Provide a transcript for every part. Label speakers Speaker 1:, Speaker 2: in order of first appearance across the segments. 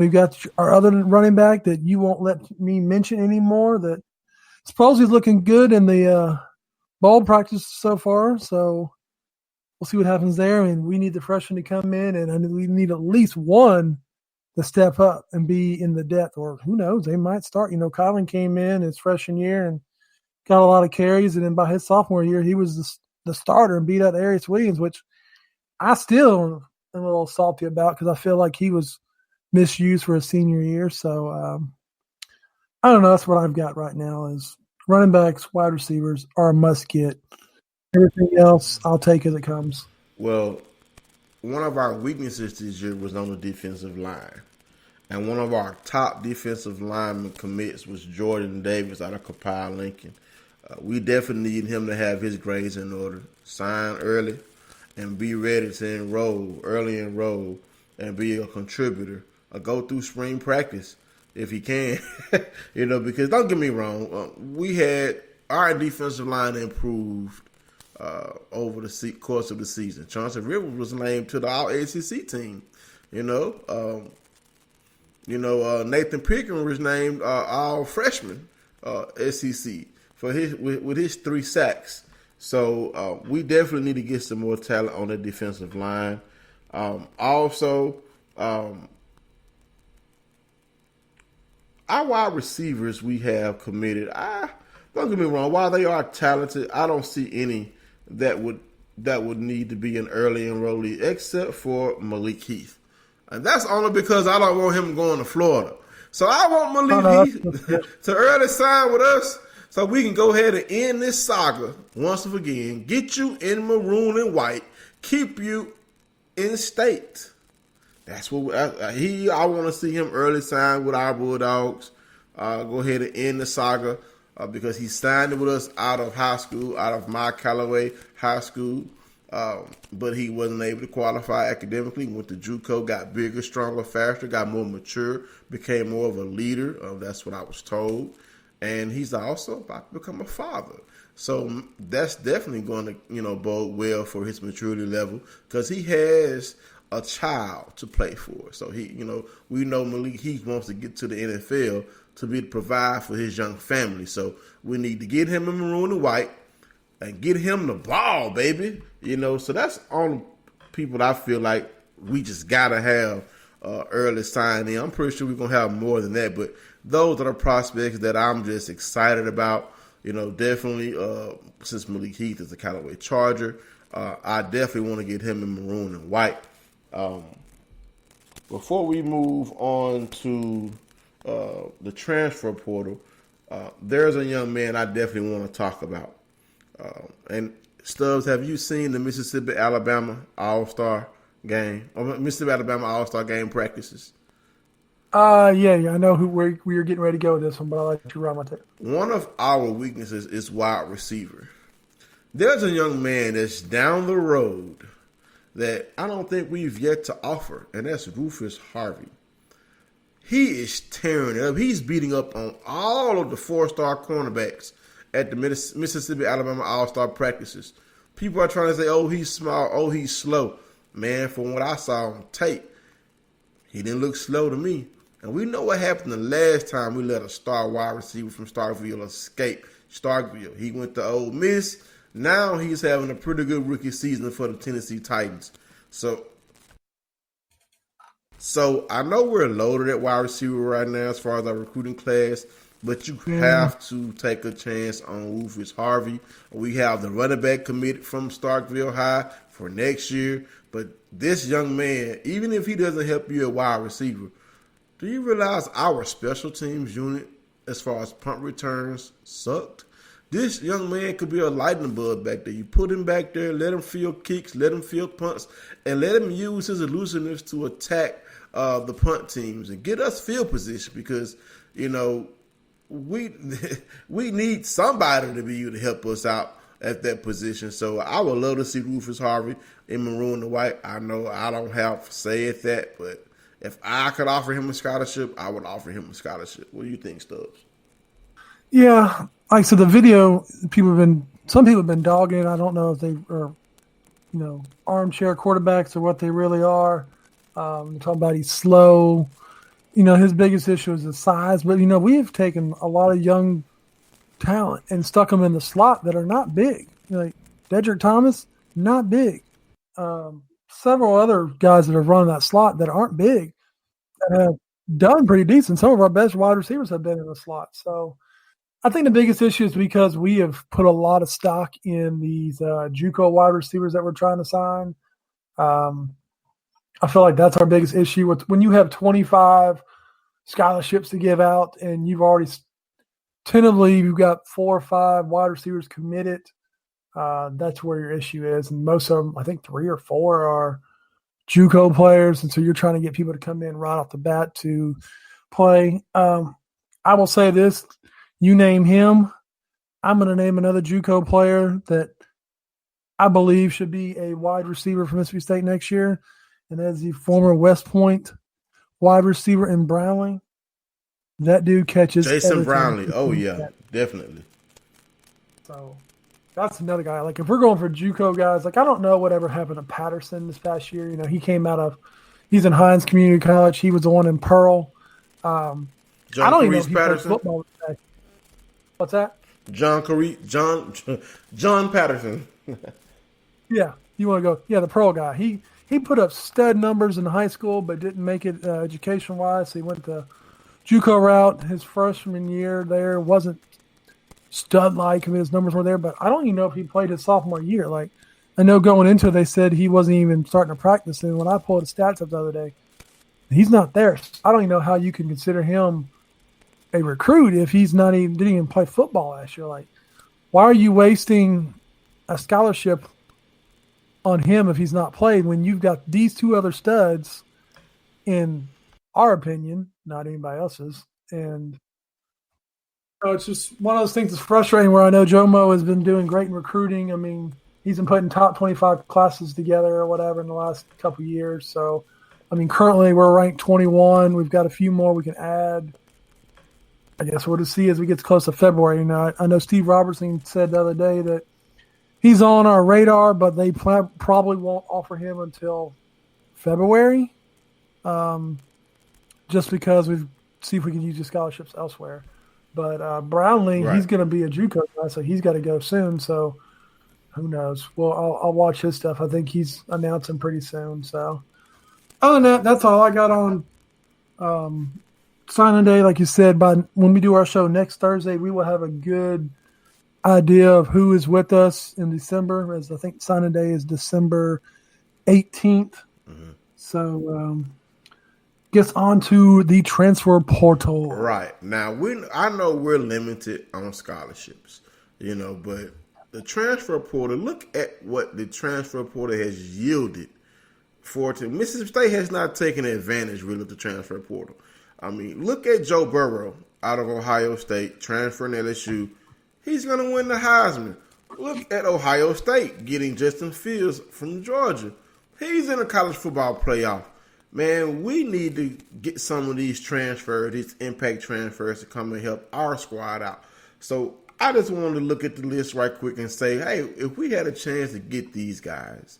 Speaker 1: We've got our other running back that you won't let me mention anymore that supposedly is looking good in the bowl practice so far. So we'll see what happens there. And we need the freshman to come in, and we need at least one to step up and be in the depth. Or who knows, they might start. Kylin came in his freshman year and got a lot of carries, and then by his sophomore year, he was the starter and beat out Arius Williams, which I still am a little salty about because I feel like he was misused for his senior year. So I don't know. That's what I've got right now is running backs, wide receivers are a must get. Everything else, I'll take as it comes.
Speaker 2: Well, one of our weaknesses this year was on the defensive line. And one of our top defensive lineman commits was Jordan Davis out of Copiah Lincoln. We definitely need him to have his grades in order, sign early, and be ready to early enroll, and be a contributor. Go through spring practice if he can. Because don't get me wrong, we had our defensive line improved over the course of the season. Chauncey Rivers was named to the All-ACC team. Nathan Pickering was named All-Freshman SEC for with his 3 sacks. So we definitely need to get some more talent on the defensive line. Also, our wide receivers we have committed. Don't get me wrong. While they are talented, I don't see any that would need to be an early enrollee except for Malik Heath. And that's only because I don't want him going to Florida. So I want Malik Heath to early sign with us so we can go ahead and end this saga once and again, get you in maroon and white, keep you in state. That's what I want to see him early sign with our Bulldogs. Go ahead and end the saga because he signed with us out of high school, out of my Callaway High School. But he wasn't able to qualify academically. Went to JUCO, got bigger, stronger, faster, got more mature, became more of a leader. That's what I was told. And he's also about to become a father. So that's definitely going to, bode well for his maturity level because he has a child to play for. So we know Malik Heath wants to get to the NFL to provide for his young family. So we need to get him in maroon and white and get him the ball, baby. So that's all people that I feel like we just gotta have early signing. I'm pretty sure we're gonna have more than that, but those are the prospects that I'm just excited about. Definitely since Malik Heath is a Callaway Charger, I definitely want to get him in maroon and white. Before we move on to the transfer portal, there's a young man I definitely want to talk about. And Stubbs, have you seen the Mississippi-Alabama All-Star game? Or Mississippi-Alabama All-Star game practices?
Speaker 1: Yeah, I know where we are getting ready to go with this one, but I'll let you run with it.
Speaker 2: One of our weaknesses is wide receiver. There's a young man that's down the road that I don't think we've yet to offer, and that's Rufus Harvey. He is tearing it up. He's beating up on all of the 4-star cornerbacks at the Mississippi-Alabama All-Star practices. People are trying to say, oh, he's small, oh, he's slow. Man, from what I saw on tape, he didn't look slow to me. And we know what happened the last time we let a star wide receiver from Starkville escape Starkville. He went to Ole Miss. Now he's having a pretty good rookie season for the Tennessee Titans. So I know we're loaded at wide receiver right now as far as our recruiting class, but you have to take a chance on Rufus Harvey. We have the running back committed from Starkville High for next year. But this young man, even if he doesn't help you at wide receiver, do you realize our special teams unit, as far as punt returns, sucked? This young man could be a lightning bud back there. You put him back there, let him field kicks, let him field punts, and let him use his elusiveness to attack the punt teams and get us field position because, we need somebody to be able to help us out at that position. So I would love to see Rufus Harvey in maroon and white. I know I don't have to say it that, but if I could offer him a scholarship, I would offer him a scholarship. What do you think, Stubbs?
Speaker 1: Yeah, like so the video, some people have been dogging it. I don't know if they are, armchair quarterbacks or what they really are. They're talking about he's slow. his biggest issue is the size. But, we have taken a lot of young talent and stuck them in the slot that are not big. Like Dedrick Thomas, not big. Several other guys that have run that slot that aren't big that have done pretty decent. Some of our best wide receivers have been in the slot. So I think the biggest issue is because we have put a lot of stock in these JUCO wide receivers that we're trying to sign. I feel like that's our biggest issue. When you have 25 scholarships to give out and you've already tentatively you've got 4 or 5 wide receivers committed, that's where your issue is. And most of them, I think 3 or 4 are JUCO players, and so you're trying to get people to come in right off the bat to play. I will say this. You name him, I'm going to name another JUCO player that I believe should be a wide receiver for Mississippi State next year, and that is the former West Point wide receiver in Brownlee. That dude catches
Speaker 2: Jason Brownlee. Oh, yeah, definitely.
Speaker 1: So that's another guy. Like, if we're going for JUCO guys, like, I don't know whatever happened to Patterson this past year. He came he's in Hines Community College. He was the one in Pearl. I don't even know if he played football today. What's that?
Speaker 2: John Patterson.
Speaker 1: Yeah, you want to go? Yeah, the Pearl guy. He put up stud numbers in high school, but didn't make it education wise. So he went the JUCO route. His freshman year there wasn't stud like. I mean, his numbers were there, but I don't even know if he played his sophomore year. Like, I know going into it, they said he wasn't even starting to practice. And when I pulled his stats up the other day, he's not there. I don't even know how you can consider him a recruit if he's didn't even play football last year. Like, why are you wasting a scholarship on him if he's not played when you've got these 2 other studs, in our opinion, not anybody else's? And so it's just one of those things that's frustrating where I know Jomo has been doing great in recruiting. I mean, he's been putting top 25 classes together or whatever in the last couple of years. So, I mean, currently we're ranked 21. We've got a few more we can add. I guess we'll just see as we get close to February. I know Steve Robertson said the other day that he's on our radar, but they probably won't offer him until February, just because we see if we can use the scholarships elsewhere. But Brownlee, right, he's going to be a JUCO guy, so he's got to go soon. So who knows? Well, I'll watch his stuff. I think he's announcing pretty soon. So other than that, that's all I got on signing day. Like you said, when we do our show next Thursday, we will have a good idea of who is with us in December, as I think signing day is December 18th. Mm-hmm. So gets on to the transfer portal.
Speaker 2: Right. Now, I know we're limited on scholarships, but the transfer portal, look at what the transfer portal has yielded for it. Mississippi State has not taken advantage, really, of the transfer portal. I mean, look at Joe Burrow out of Ohio State, transferring LSU. He's going to win the Heisman. Look at Ohio State getting Justin Fields from Georgia. He's in a college football playoff. Man, we need to get some of these impact transfers to come and help our squad out. So I just wanted to look at the list right quick and say, hey, if we had a chance to get these guys,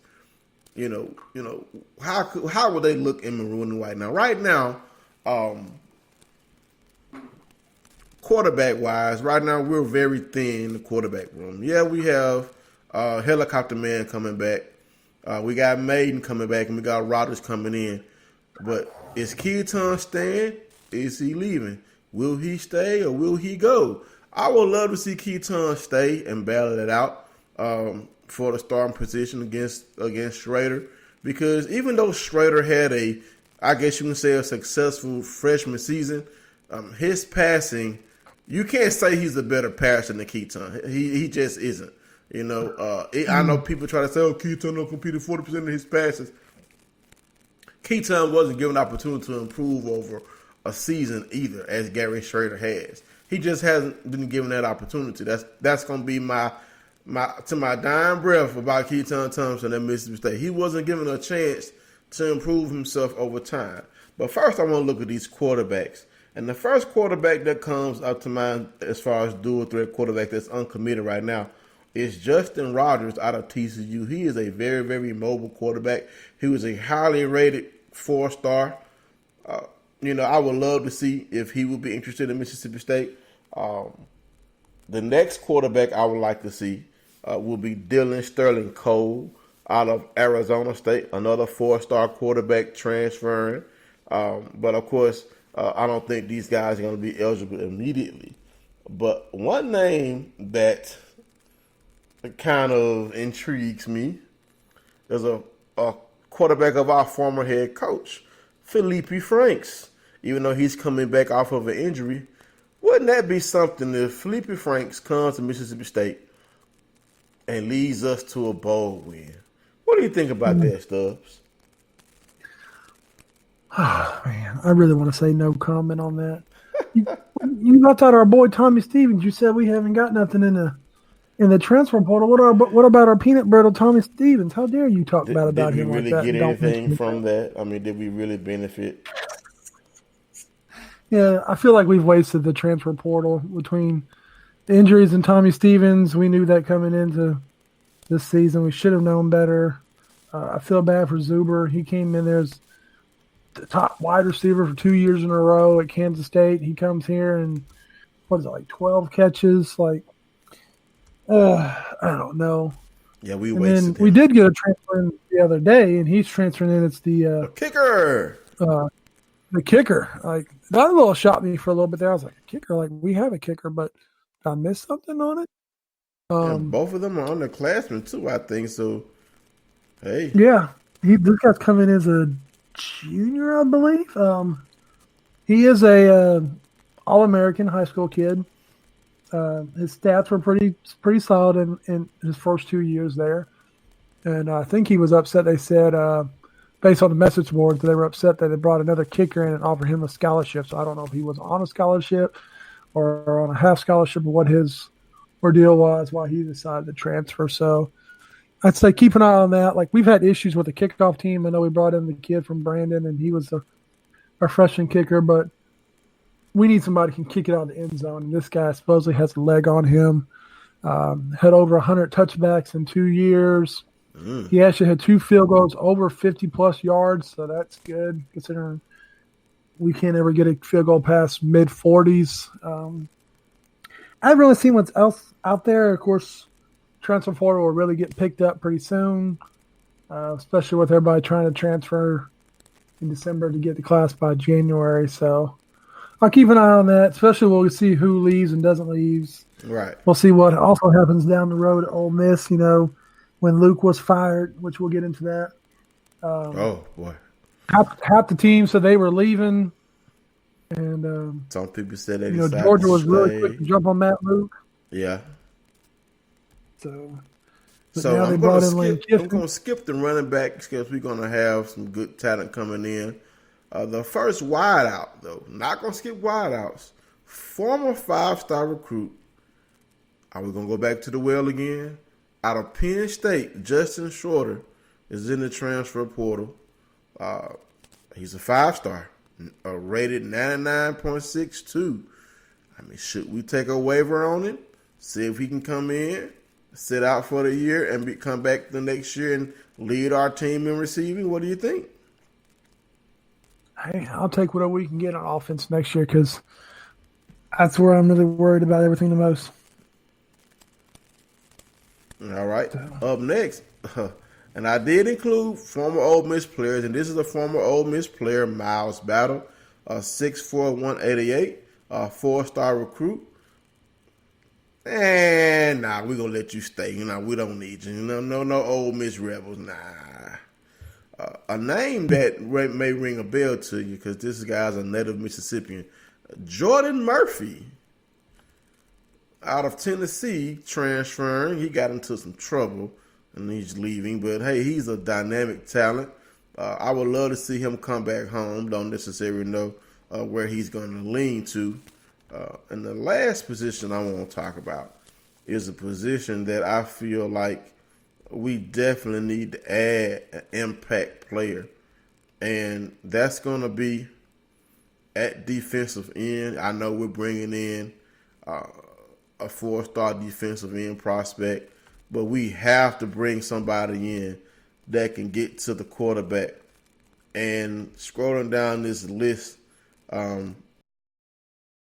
Speaker 2: how would they look in maroon and white? Now, right now, quarterback-wise, right now we're very thin in the quarterback room. Yeah, we have Helicopter Man coming back. We got Maiden coming back, and we got Rodgers coming in. But is Keaton staying? Is he leaving? Will he stay or will he go? I would love to see Keaton stay and battle it out for the starting position against Schrader, because even though Schrader had I guess you can say a successful freshman season, his passing, you can't say he's a better passer than Keaton. He just isn't. I know people try to say, oh, Keaton don't completed 40% of his passes. Keaton wasn't given an opportunity to improve over a season either, as Gary Schrader has. He just hasn't been given that opportunity. That's going to be my dying breath about Keaton Thompson at Mississippi State. He wasn't given a chance to improve himself over time. But first, I want to look at these quarterbacks. And the first quarterback that comes up to mind as far as dual threat quarterback that's uncommitted right now is Justin Rogers out of TCU. He is a very, very mobile quarterback. He was a highly rated 4-star. I would love to see if he would be interested in Mississippi State. The next quarterback I would like to see will be Dylan Sterling Cole out of Arizona State, another 4-star quarterback transferring. But of course, I don't think these guys are going to be eligible immediately. But one name that kind of intrigues me is a quarterback of our former head coach, Felipe Franks. Even though he's coming back off of an injury, wouldn't that be something if Felipe Franks comes to Mississippi State and leads us to a bowl win? What do you think about that, Stubbs?
Speaker 1: Oh, man, I really want to say no comment on that. You left out our boy Tommy Stevens. You said we haven't got nothing in the transfer portal. What about our peanut brittle Tommy Stevens? How dare you talk about him like that?
Speaker 2: Did we really get anything from that? I mean, did we really benefit?
Speaker 1: Yeah, I feel like we've wasted the transfer portal between the injuries and Tommy Stevens. We knew that coming into this season. We should have known better. I feel bad for Zuber. He came in there as the top wide receiver for 2 years in a row at Kansas State. He comes here and, 12 catches? I don't know.
Speaker 2: Yeah, we wasted
Speaker 1: we did get a transfer in the other day, and he's transferring in. It's the
Speaker 2: kicker.
Speaker 1: The kicker. That little shot me for a little bit there. I was like, a kicker? We have a kicker, but did I miss something on it?
Speaker 2: Both of them are underclassmen, too, I think. So, hey.
Speaker 1: Yeah. This guy's coming as a junior, I believe. He is a All-American high school kid. His stats were pretty solid in his first 2 years there. And I think he was upset. They said, based on the message boards, they were upset that they brought another kicker in and offered him a scholarship. So I don't know if he was on a scholarship or on a half scholarship or what his ordeal was, why he decided to transfer. So I'd say keep an eye on that. We've had issues with the kickoff team. I know we brought in the kid from Brandon, and he was our freshman kicker, but we need somebody who can kick it out of the end zone. And this guy supposedly has a leg on him. Had over 100 touchbacks in 2 years. He actually had 2 field goals over 50-plus yards, so that's good considering we can't ever get a field goal past mid-40s. I haven't really seen what's else out there. Of course, transfer portal will really get picked up pretty soon, especially with everybody trying to transfer in December to get the class by January. So I'll keep an eye on that, especially when we see who leaves and doesn't leave.
Speaker 2: Right.
Speaker 1: We'll see what also happens down the road at Ole Miss, when Luke was fired, which we'll get into that.
Speaker 2: Oh, boy.
Speaker 1: Half the team said they were leaving. And
Speaker 2: some people said they decided
Speaker 1: Georgia was
Speaker 2: to
Speaker 1: really
Speaker 2: stay.
Speaker 1: quick to jump on Matt Luke.
Speaker 2: Yeah.
Speaker 1: So
Speaker 2: I'm going to skip the running back because we're going to have some good talent coming in. The first wideout, though, not going to skip wideouts. Former 5-star recruit. Are we going to go back to the well again? Out of Penn State, Justin Shorter is in the transfer portal. He's a 5-star, rated 99.62. I mean, should we take a waiver on him? See if he can come in, sit out for the year, and come back the next year and lead our team in receiving? What do you think?
Speaker 1: Hey, I'll take whatever we can get on offense next year because that's where I'm really worried about everything the most.
Speaker 2: All right. Up next, and I did include former Ole Miss players, and this is a former Ole Miss player, Miles Battle, 6'4", 188, 4-star recruit. And we're going to let you stay. We don't need you. No Ole Miss Rebels. A name that may ring a bell to you because this guy's a native Mississippian, Jordan Murphy. Out of Tennessee, transferring. He got into some trouble, and he's leaving. But, hey, he's a dynamic talent. I would love to see him come back home. Don't necessarily know where he's going to lean to. And the last position I want to talk about is a position that I feel like we definitely need to add an impact player. And that's going to be at defensive end. I know we're bringing in a 4-star defensive end prospect, but we have to bring somebody in that can get to the quarterback. And scrolling down this list,